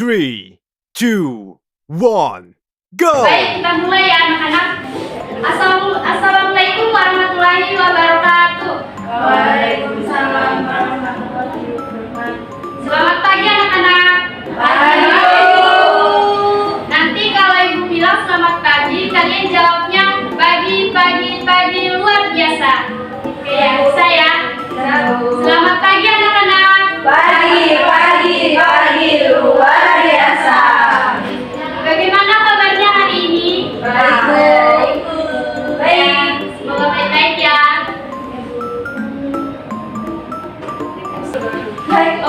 3, 2, 1, go! Baik, kita mulai ya anak-anak. Assalamualaikum warahmatullahi wabarakatuh. Waalaikumsalam warahmatullahi wabarakatuh. Selamat pagi anak-anak. Pagi. Nanti kalau ibu bilang selamat pagi, kalian jawabnya pagi luar biasa. Oke ya, bisa ya. Selamat pagi anak-anak. Pagi luar biasa. Bagaimana kabarnya hari ini? Baik. Semoga baik-baik ya.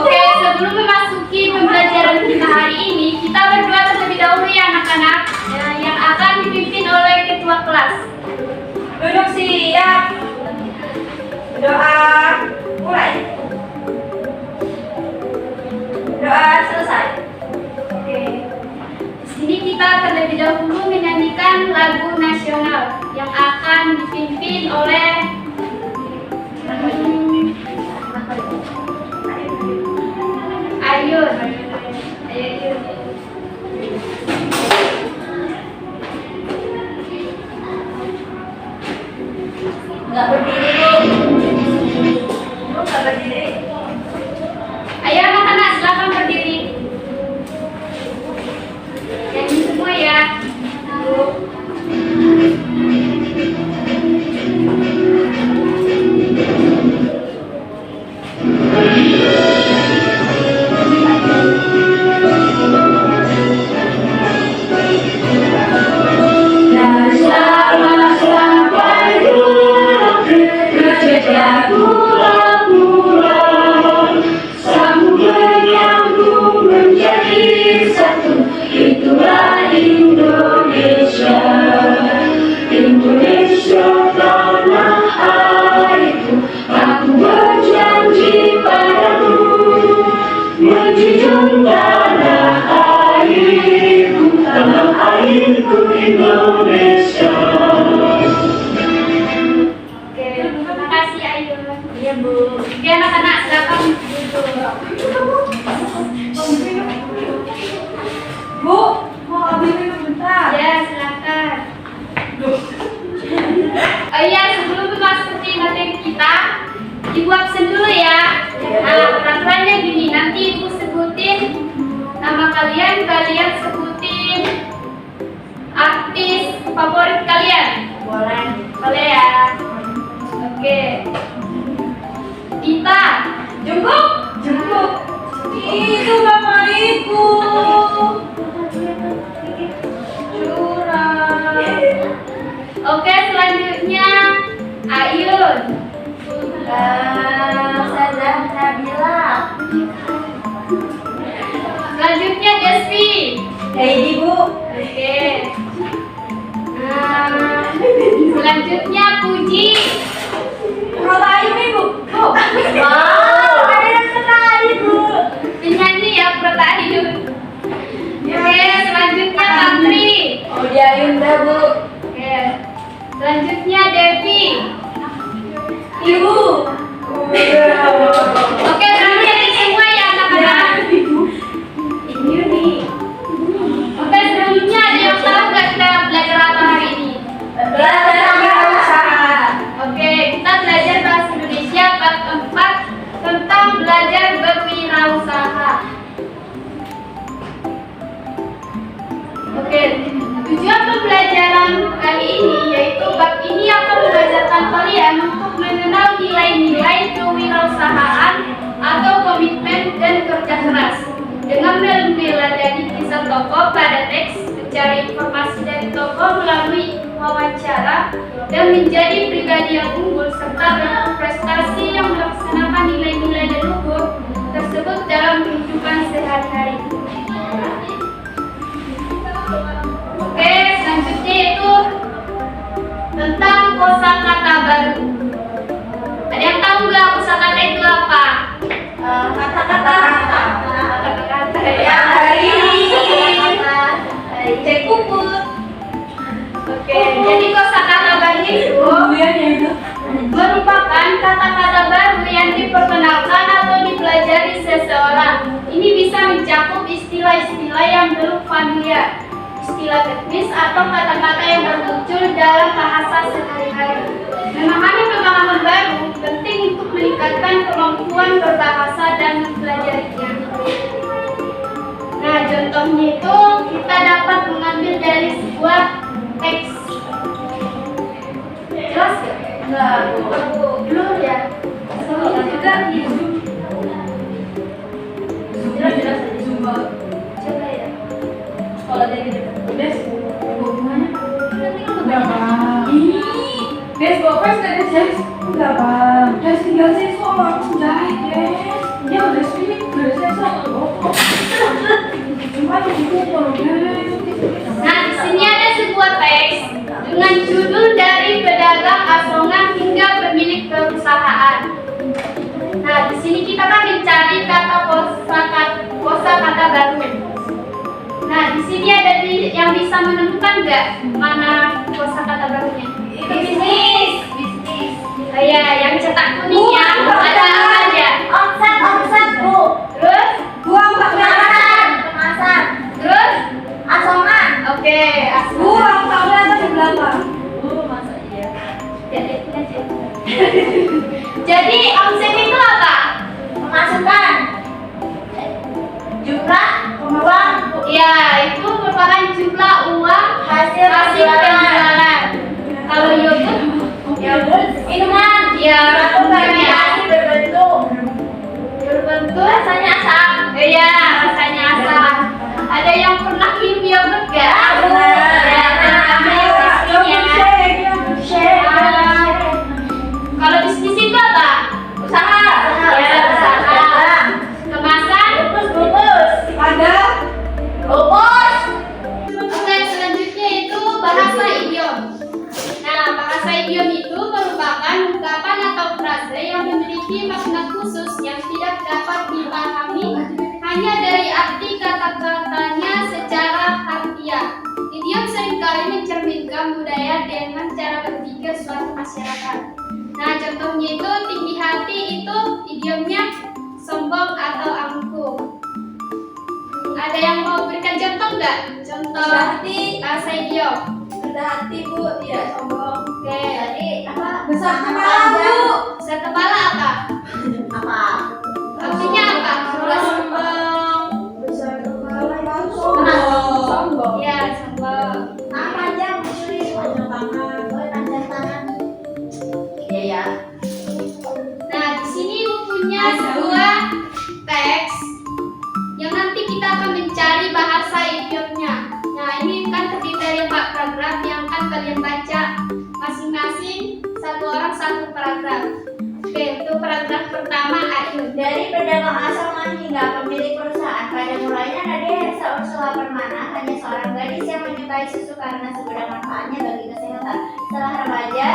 Oke, sebelum memasuki pembelajaran kita hari ini, kita berdoa terlebih dahulu ya anak-anak, yang akan dipimpin oleh ketua kelas. Duduk siap. Doa mulai. Doa selesai. Oke. Di sini kita terlebih dahulu menyanyikan lagu nasional yang akan dipimpin oleh Ayun. Enggak berdiri, Bu. Enggak berdiri. Ayo anak-anak, silakan berdiri. Nyanyi semua ya. Indonesia. Oke, terima kasih Ayun. Iya, Bu. Oke anak-anak, silakan duduk. Bu, mau ambil minum bentar. Ya, silakan. Oh iya, sebelum memasuki materi kita, Ibu absen dulu ya. Nah, peraturannya gini, nanti Ibu sebutin nama kalian, kalian sebutin artis favorit kalian. Boleh ya. Oke. Dita. Jungkook. Itu favoritku. Curang. Oke, selanjutnya Ayun. Sadah Nabila. Selanjutnya Desvi. Heidi, Bu. Oke. Selanjutnya Puji. Kalau Ayu nih, Bu. Oh, Wow, ada yang sekali, Bu. penyanyi ya Ayun. Oke, selanjutnya Putri. Oh, dia Yunda, Bu. Oke. Selanjutnya Devi. Ibu. Oke, berarti ini semua ya anak-anak. Ini nih. Oke, sebelumnya ada yang tahu nggak kita belajar apa hari ini? Belajar usaha. Oke, kita belajar bahasa Indonesia bab 4 tentang belajar berwirausaha. Oke, tujuan pembelajaran kali ini yaitu bab ini akan mengajarkan kalian untuk mengenal nilai-nilai kewirausahaan atau komitmen dan kerja keras dengan meneladani kisah tokoh pada teks, mencari informasi dari tokoh melalui wawancara, dan menjadi pribadi yang unggul serta berprestasi yang melaksanakan nilai-nilai leluhur tersebut dalam kehidupan sehari-hari. Oke, selanjutnya itu tentang kosakata baru. Ada yang tahu nggak kosakata itu apa? Kata-kata. Kata-kata Yang hari ini. Cek puput. Oke, jadi kosakata baru itu merupakan kata-kata baru yang diperkenalkan atau dipelajari mempelajari seseorang. Ini bisa mencakup istilah-istilah yang belum familiar, istilah teknis atau kata-kata yang baru muncul dalam bahasa sehari-hari. Memahami pengalaman baru penting untuk meningkatkan kemampuan berbahasa dan mempelajarinya. Nah, contohnya itu kita dapat mengambil dari sebuah teks. Jelas ya? Enggak, Bu. Belum ya? Ini juga di Zoom. Jelas aja semua. Coba ya. Kalau dari dekat. Des, hubungannya Nanti kan enggak beberapa. bang. Des, bawa pas nggak Des? Des, enggak bang. Des tinggal siswa langsung jahit Des. Dia udah sini udah siswa loh. Cuma itu kalau Nah, di sini ada sebuah teks dengan judul dari pedagang asongan hingga pemilik perusahaan. Nah, di sini kita kan mencari kata kosakata baru. Nah, di sini ada yang bisa menemukan nggak mana kosakata barunya? Bisnis. Oh ya, yang cetak kuningnya ada apa aja? Omset, Bu. Terus, Buang kemasan. terus, Asongan. oke, Buang tablet di belakang. masa iya. Jadi omset itu apa? Pemasukan. Jumlah uang Ya, itu merupakan jumlah uang hasil penjualan. Kalau yogurt, yogurt, minuman, ya satu bentuknya variasi berbentuk berbentuk. rasanya asam. Iya, rasanya asam. Ada yang pernah minum yogurt gak? Ya, pernah ambil bisnisnya. Kalau bisnis itu apa? Usaha. Ya, usaha. Kemasan. Bungkus. Ada Bungkus. Oke, selanjutnya itu bahasa idiom. Nah, bahasa idiom itu merupakan ungkapan atau frase yang memiliki makna khusus yang tidak dapat dipahami hanya dari arti kata-katanya secara harfiah. Idiom seringkali mencerminkan budaya dengan cara berpikir suatu masyarakat. Nah, contohnya itu tinggi hati itu idiomnya sombong atau angkuh. Ada yang mau berikan contoh nggak? Contoh Berarti bahasa idiom. rendah hati, Bu, tidak sombong. Oke. Jadi apa? besar Kepala, Bu. Besar kepala apa? Apa? Artinya apa? Sombong. besar kepala itu Sombong. Ya, sombong. Panjang, panjang tangan. Panjang tangan. Iya ya. Nah, di sini Ibu punya sebuah teks yang nanti kita akan mencari bahasa idiomnya. Nah, ini kan terdiri dari 4 paragraf yang akan kalian baca masing-masing satu orang satu paragraf. Oke, untuk paragraf pertama Ayu. Dari pedagang asongan hingga pemilik perusahaan, pada mulanya Nadia Hersa Ursula Permana hanya seorang gadis yang menyukai susu karena segudang manfaatnya bagi kesehatan. Setelah remaja,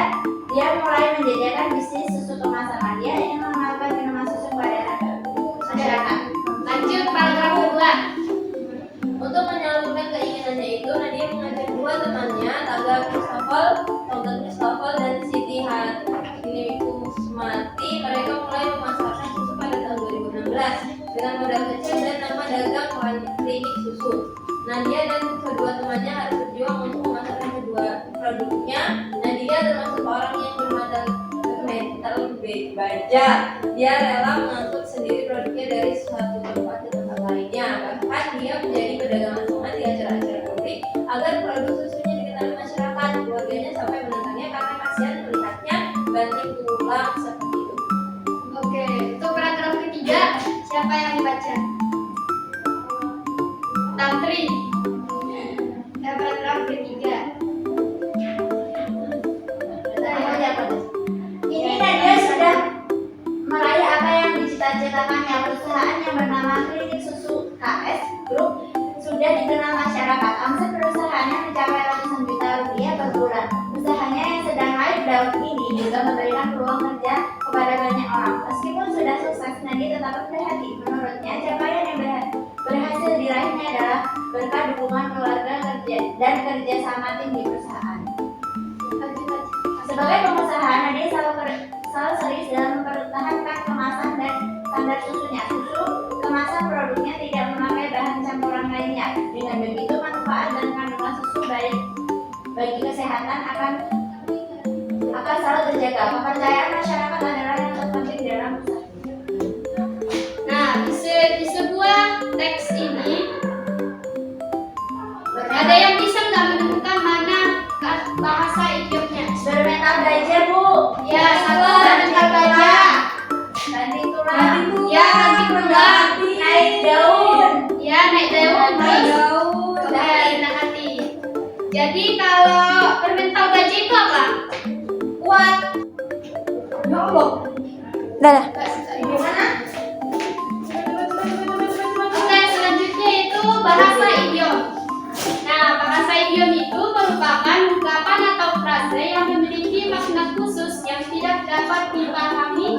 dia mulai menjajakan bisnis susu kemasan. Nadia ingin mengenalkan minuman susu kepada masyarakat. Lanjut paragraf kedua. Untuk menyalurkan keinginannya itu, Nadia mengajak dua temannya, Taga Christopher dan Siti Hanikusmati. Mereka mulai memasarkan susu pada tahun 2016 dengan modal kecil dan nama dagang klinik susu. Nadia dan kedua temannya harus berjuang untuk memasarkan kedua produknya. Nadia termasuk orang yang bermodal mental baja. Dia rela mengangkut sendiri produknya dari suatu tempat ke tempat lainnya. Bahkan dia menjadi pedagang asongan di acara-acara publik agar produk susunya dikenal masyarakat. Keluarganya sampai menentangnya karena kasihan melihatnya banting tulang seperti itu. Oke, untuk paragraf ketiga siapa yang membaca? Tantri. Ya, paragraf ketiga. Ini Nadia sudah meraih apa yang dicita-citakannya. Perusahaan yang bernama Klinik Susu KS Group sudah dikenal masyarakat. Omset perusahaannya mencapai ratusan juta rupiah per bulan. Usahanya yang sedang naik daun ini juga memberikan peluang kerja kepada banyak orang. Meskipun sudah sukses, Nadia tetap berhati. Menurutnya, capaian yang berhasil diraihnya adalah berkat dukungan keluarga dan kerjasama tim di perusahaan. Sebagai pengusaha, Nadia selalu serius dalam mempertahankan kemasan dan standar susunya susu, kemasan produknya tidak memakai bahan campuran lainnya. Dengan begitu manfaat dan kandungan susu baik bagi kesehatan akan selalu terjaga. Kepercayaan masyarakat adalah yang terpenting dalam usaha. Nah, di sebuah teks ini ada yang bisa nggak menemukan mana bahasa idiomnya? Bermental baja, Bu. Ya, satu bermental baja. Banting tulang. Ya, banting tulang. Naik daun. Ya, naik daun. Terus oke, rendah hati. Jadi kalau bermental baja itu apa? Kuat. Ya Allah. Gimana? Oke, selanjutnya itu bahasa idiom. Nah, bahasa idiom itu merupakan ungkapan atau frase yang memiliki makna khusus yang tidak dapat dipahami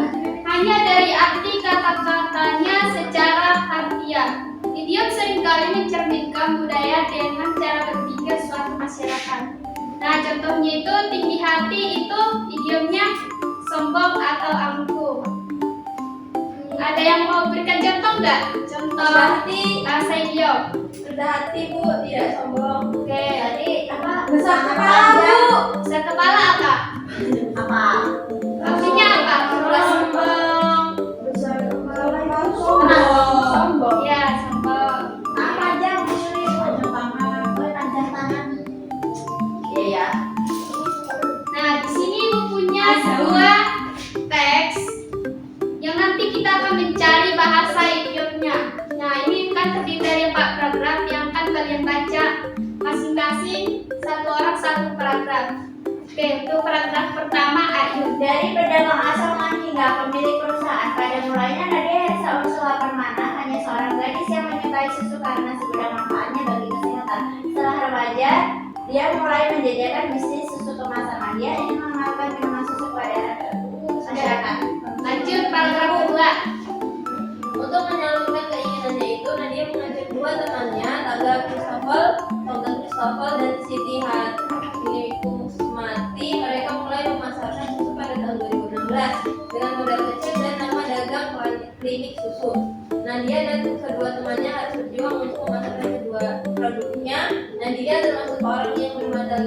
hanya dari arti kata-katanya secara harfiah. Idiom seringkali mencerminkan budaya dengan cara berpikir suatu masyarakat. Nah, contohnya itu tinggi hati itu idiomnya sombong atau angkuh. Ada yang mau berikan contoh nggak? Contoh Berarti bahasa idiom. rendah hati, Bu, tidak sombong. Oke, Tadi apa? Besar Sama kepala, aja. Bu. besar kepala apa? Apa? Artinya apa? Sombong. Besar kepala itu sombong. sombong. Ya, sombong. Apa aja? Panjang tangan. Panjang tangan. Iya ya. Nah, di sini Ibu punya sebuah teks yang nanti kita akan mencari bahasa idiomnya. Nah, ini kan terdiri dari 4 paragraf yang akan kalian baca masing-masing satu orang satu paragraf. Oke, untuk paragraf pertama Ayu. Dari pedagang asongan hingga pemilik perusahaan, pada mulanya Nadia Hersa Ursula Permana hanya seorang gadis yang menyukai susu karena segudang manfaatnya bagi kesehatan. Setelah remaja, dia mulai menjajakan bisnis susu kemasan. Nadia ingin mengenalkan minuman susu pada masyarakat. Lanjut paragraf kedua. Untuk menyalurkan keinginannya itu, Nadia mengajak 2 temannya, Tonton Christopher dan Siti Kusmati. Mereka mulai memasarkan susu pada tahun 2016 dengan modal kecil dan nama dagang klinik susu. Nadia dan kedua temannya harus berjuang untuk memasarkan kedua produknya. Nadia termasuk orang yang bermental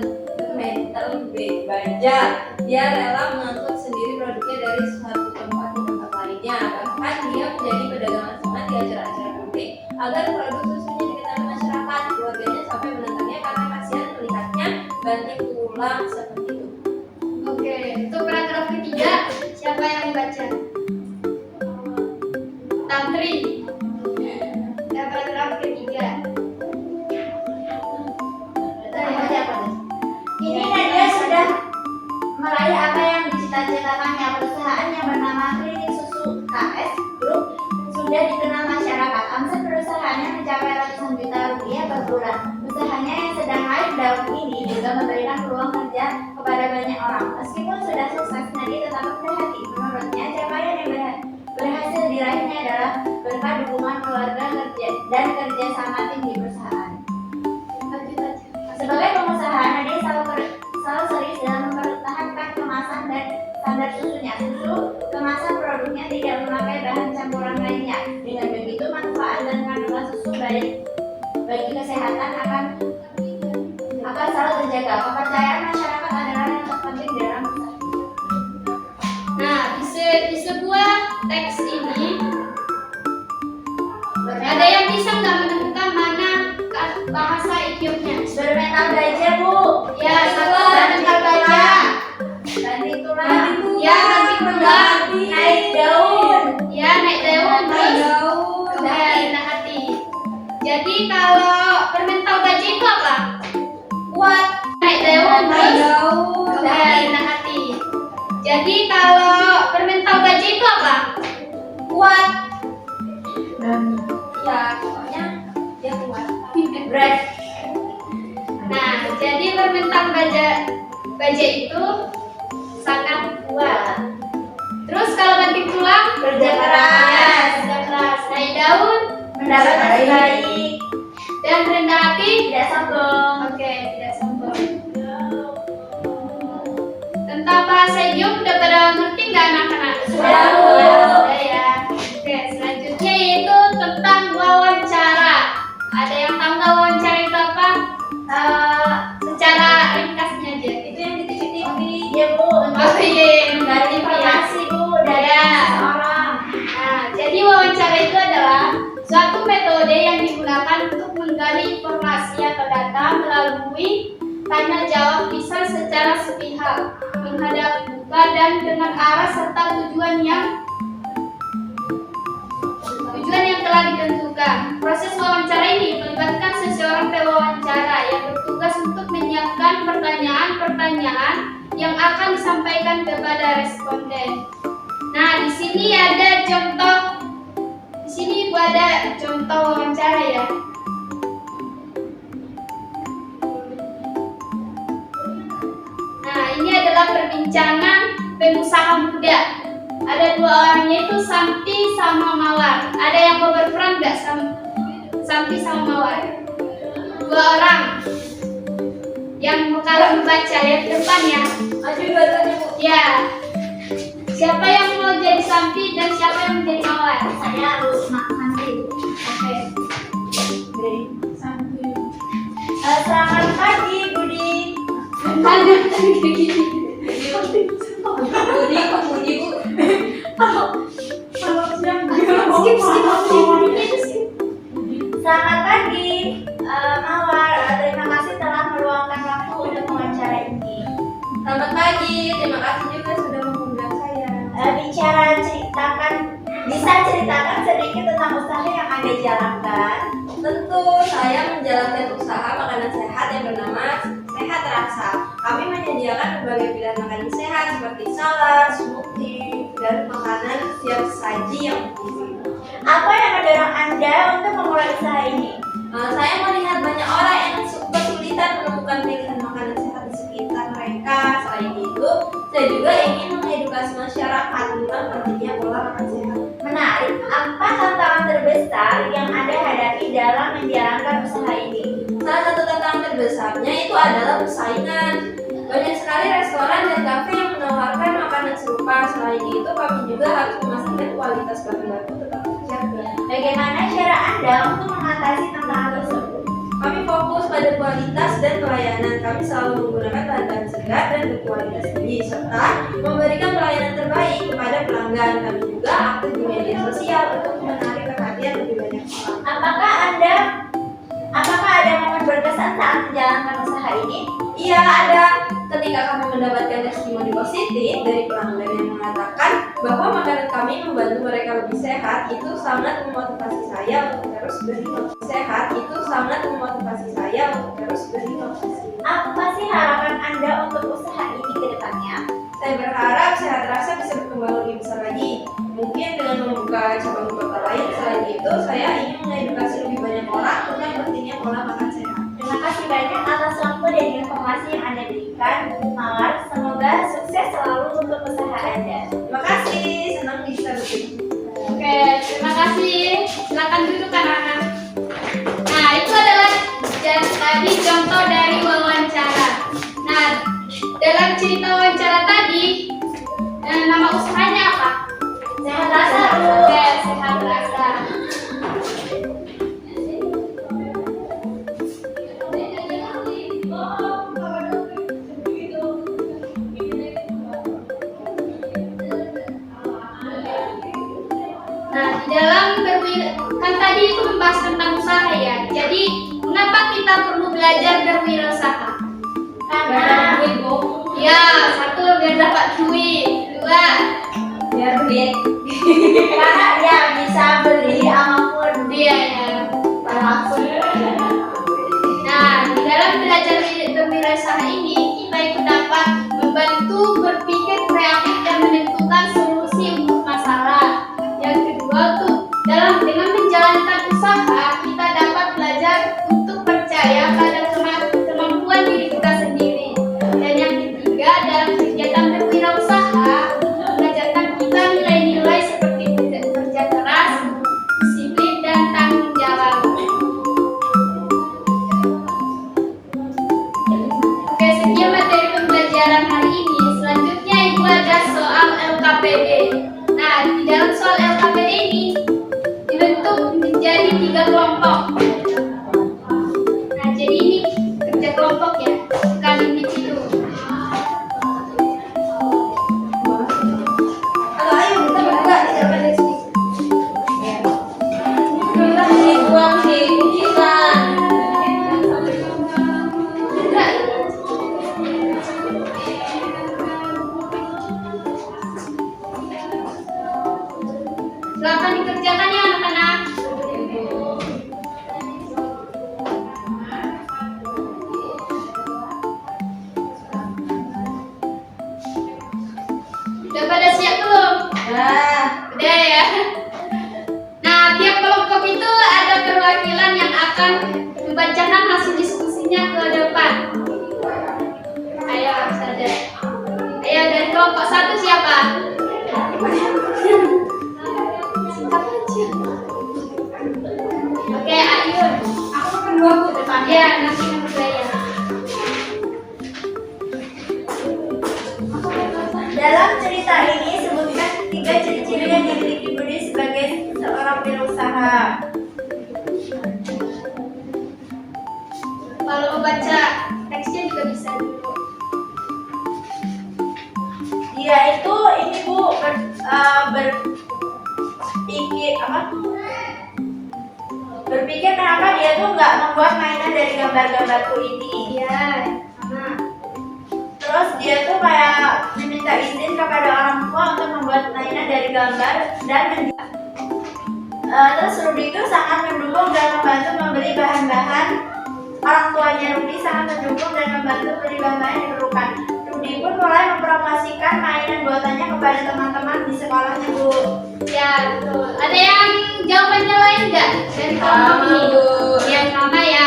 baja. Dia rela mengangkut sendiri produknya dari satu tempat ke tempat lainnya. Bahkan dia menjadi pedagang asongan di acara-acara publik agar produk susunya dikenal masyarakat. Keluarganya sampai menentangnya karena kasihan melihatnya banting tulang seperti itu. Oke, untuk paragraf ketiga siapa yang membaca? Tantri. Ya, paragraf ketiga. Apa aja apa tuh? Kini Nadia sudah meraih apa yang dicita-citakannya. Perusahaan yang bernama Klinik Susu KS Group sudah dikenal masyarakat. Omset perusahaannya mencapai ratusan juta rupiah per bulan. Usahanya yang sedang naik daun ini juga memberikan peluang kerja kepada banyak orang. Meskipun sudah sukses, Nadia tetap rendah hati. Menurutnya, capaian yang berhasil diraihnya adalah berkat dukungan keluarga dan kerjasama tim di perusahaan. Sebagai pengusaha, Nadia selalu serius dalam mempertahankan kemasan dan standar susunya. Susu kemasan produknya tidak memakai bahan campuran lainnya. Dengan begitu, manfaat dan kandungan susu baik bagi kesehatan akan selalu terjaga. Kepercayaan masyarakat adalah yang terpenting dalam usaha. Nah, di sebuah teks ini ada yang bisa nggak menemukan mana bahasa idiomnya? Bermental baja, Bu. Ya, satu bermental baja. Banting tulang. Ya, banting tulang. Naik daun. Ya, naik daun. Terus oke, rendah hati. Jadi kalau bermental baja itu apa? Kuat. Naik daun. Terus oke, rendah hati. Jadi kalau bermental baja itu apa? Kuat. Dan Ya, pokoknya dia kuat. Berat. Nah, jadi bermental baja itu sangat kuat. Terus kalau banting tulang Kerja keras. Ya, kerja keras. Naik daun Mendapat hasil baik. dan rendah hati. Tidak sombong. Oke, tidak sombong. Tentang bahasa idiom udah pada ngerti nggak anak-anak? Sudah, Bu. Sudah ya. Oke, selanjutnya data melalui tanya jawab bisa secara sepihak, menghadap muka dan dengan arah serta tujuan yang telah ditentukan. Proses wawancara ini melibatkan seseorang pewawancara yang bertugas untuk menyiapkan pertanyaan-pertanyaan yang akan disampaikan kepada responden. Nah, di sini ada contoh. Di sini Ibu ada contoh wawancara ya. Nah, ini adalah perbincangan pengusaha muda. Ada dua orang yaitu Santi sama Mawar. Ada yang mau berperan nggak Santi sama Mawar? Dua orang yang kalau membaca ya depan ya. Aduh, bacanya Bu. Ya. Siapa yang mau jadi Santi dan siapa yang menjadi Mawar? Saya harus makan dulu. Oke. Selamat pagi, Budi. Ada kayak gini. Budi, kok Budi Bu? Skip. Selamat pagi, Mawar. Terima kasih telah meluangkan waktu untuk wawancara ini. Selamat pagi, terima kasih juga sudah mengundang saya. Bisa ceritakan sedikit tentang usaha yang Anda jalankan? Tentu saya menjalankan usaha makanan sehat yang bernama Sehat Rasa. Kami menyediakan berbagai pilihan makanan sehat seperti salad, smoothie, dan makanan siap saji yang bergizi. Apa yang mendorong Anda untuk memulai usaha ini? Saya melihat banyak orang yang kesulitan menemukan pilihan makanan sehat di sekitar mereka. Selain itu, saya juga ingin mengedukasi masyarakat tentang pentingnya pola makan sehat. Menarik. Apa tantangan terbesar yang Anda hadapi dalam menjalankan usaha ini? Salah satu tantangan terbesarnya itu adalah persaingan. Banyak sekali restoran dan kafe yang menawarkan makanan serupa. Selain itu, kami juga harus memastikan kualitas bahan baku tetap terjaga. Bagaimana cara Anda untuk mengatasi tantangan tersebut? Kami fokus pada kualitas dan pelayanan. Kami selalu menggunakan bahan-bahan segar dan berkualitas tinggi, serta memberikan pelayanan terbaik kepada pelanggan. Kami juga aktif di media sosial untuk menarik perhatian lebih banyak orang. Apakah ada momen berkesan saat menjalankan usaha ini? Iya, ada. Ketika kami mendapatkan testimoni positif dari pelanggan yang mengatakan bahwa makanan kami membantu mereka lebih sehat, itu sangat memotivasi saya untuk terus berinovasi. Apa sih harapan Anda untuk usaha ini ke depannya? Saya berharap Sehat Rasa bisa berkembang lebih besar lagi. Mungkin dengan membuka cabang kota lain. Selain itu, saya ingin mengedukasi lebih banyak orang tentang pentingnya pola makan sehat. Terima kasih banyak atas waktu dan informasi yang Anda berikan, Mawar. Semoga sukses selalu untuk usaha Anda. Terima kasih, senang bisa berbagi. Oke, terima kasih. Silakan duduk anak-anak. Nah, itu adalah tadi contoh dari wawancara. Nah, dalam cerita wawancara tadi, nama usahanya apa? Sehat Rasa, Bu. Oke, Sehat Rasa. Nah, di dalam kan tadi itu membahas tentang usaha ya. Jadi, mengapa kita perlu belajar berwirausaha? Karena Ya, satu biar dapat duit, dua Biar duit. karena ya bisa beli apapun. dia ya. Apapun. Nah, di dalam belajar berwirausaha ini kita itu dapat membantu berpikir kreatif dan menentukan solusi untuk masalah. Yang kedua tuh dengan menjalankan usaha kita dapat belajar untuk percaya pada kemampuan diri kita sendiri. Dan yang ketiga dalam kegiatan berwirausaha mengajarkan kita nilai-nilai seperti kerja keras, disiplin dan tanggung jawab. Oke, sekian materi pembelajaran hari ini. Selanjutnya Ibu ada soal LKPD. Nah, di dalam soal LKPD ini dibentuk menjadi 3 kelompok. Nah, jadi ini kerja kelompok ya, bukan individu. Halo, ayo kita berdua dijalan dari sini. Dibuang sih, kuncikan. Udah ya. Nah, tiap kelompok itu ada perwakilan yang akan membacakan hasil diskusinya ke depan. Ayo, saja. Ayo, dari kelompok 1 siapa? Singkat aja. Oke, Ayun. Aku kedua Bu. Depan ya, nanti yang kedua ya. Dalam cerita ini sebutkan 3 ciri-ciri yang dimiliki Budi sebagai seorang wirausaha. Kalau mau baca teksnya juga bisa dulu. Dia itu ini Bu berpikir apa? Berpikir kenapa dia tuh nggak membuat mainan dari gambar-gambarku ini. Iya. Nah, Terus dia tuh kayak meminta izin kepada orang tua untuk membuat mainan dari gambar dan terus Rudy itu sangat mendukung dan membantu membeli bahan-bahan. Orang tuanya Rudy sangat mendukung dan membantu membeli bahan-bahan yang diperlukan. Rudy pun mulai mempromosikan mainan buatannya kepada teman-teman di sekolahnya Bu. ya betul. Ada yang jawabannya lain nggak dari kelompok ini? Yang sama ya.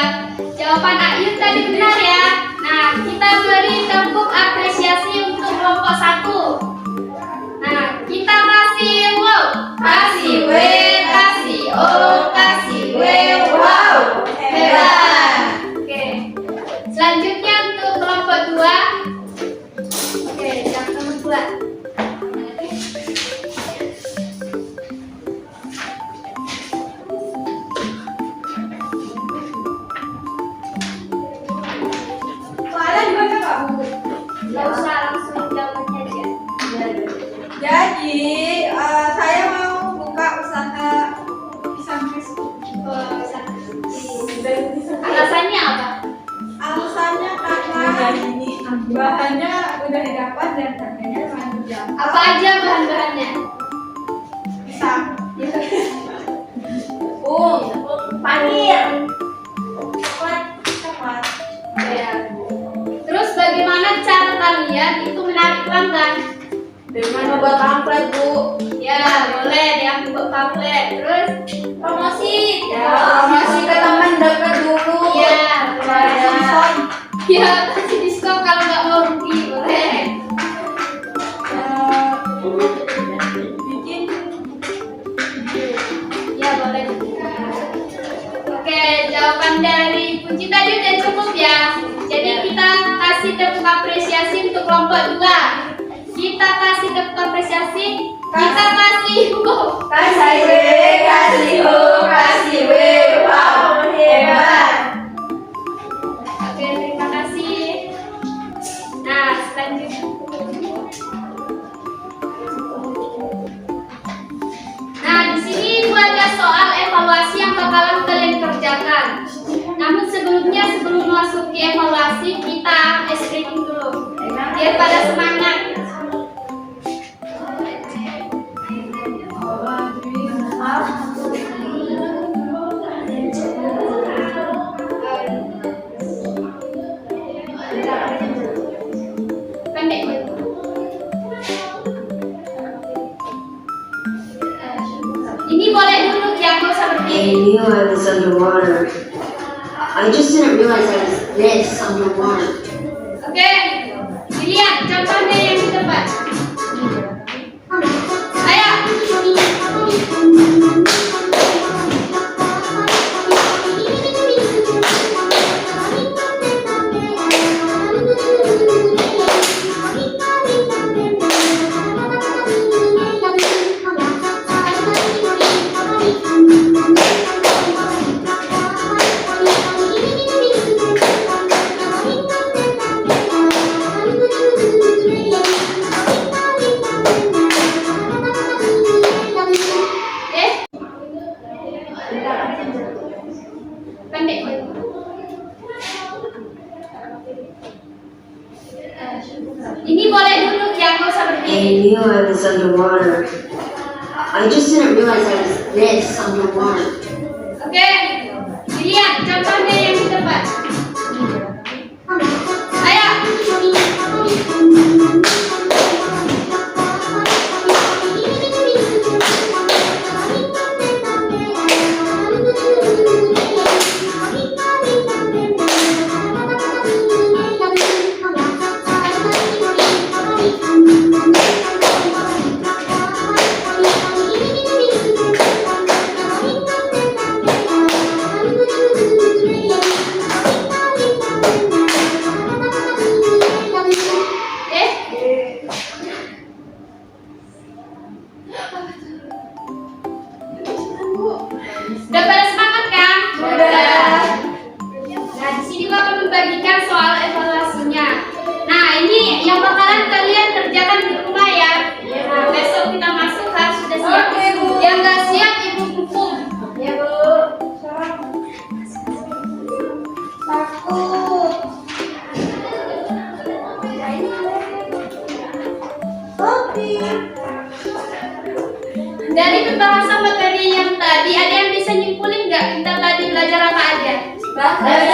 Jawaban Ayun tadi benar ya. Nah, kita beri tepuk apresiasi untuk kelompok 1. Nah, kita kasih wow, kasih W, kasih O, kasih W, wow, hebat. Oke. Selanjutnya untuk kelompok 2. Oke, yang nomor 2. Soalnya dibaca nggak Bu? Nggak usah, langsung jawabannya aja. Jadi saya mau buka usaha pisang crispy. Alasannya apa? Alasannya karena bahannya udah didapat dan harganya lumayan terjangkau. Apa aja bahan-bahannya? Pisang. Panir. Coklat. Ya. Terus bagaimana cara kalian itu menarik pelanggan? Dengan membuat pamflet Bu. Ya, boleh diambil pamflet. Terus promosi. Ya, promosi ke teman dekat dulu. Iya, Supaya ya kasih diskon kalau nggak mau rugi, boleh. Bikin Ya, boleh. Oke, jawaban dari Kunci tadi udah cukup ya. Jadi kita kasih tepuk apresiasi untuk kelompok 2. Kita kasih tepuk apresiasi. Kita kasih Kasih W, kasih O, kasih W, wow, hebat. Oke, terima kasih. Nah, selanjutnya. Nah, di sini gua ada soal evaluasi yang bakalan kalian kerjakan. Namun sebelum masuk ke evaluasi, kita ice breaking dulu. Biar pada semangat. Pendek. Ini boleh dulu ya, nggak usah I berdiri. knew I was underwater. I just didn't realize I was this underwater. Oke, dilihat contohnya yang di depan. Ayo. Pendek. Ini boleh dulu ya, nggak usah I berdiri. knew I was underwater. I just didn't realize I was this underwater. Oke, dilihat contohnya yang di depan. Ayo. bagikan soal evaluasinya. Nah, ini yang bakalan kalian kerjakan di rumah ya. Nah, besok kita masuk harus sudah siap. Oke, Bu. Yang nggak siap ibu hukum. Ya, Bu. Takut. Kopi. Dari pembahasan materi yang tadi, ada yang bisa nyimpulin nggak kita tadi belajar apa aja? Bahasa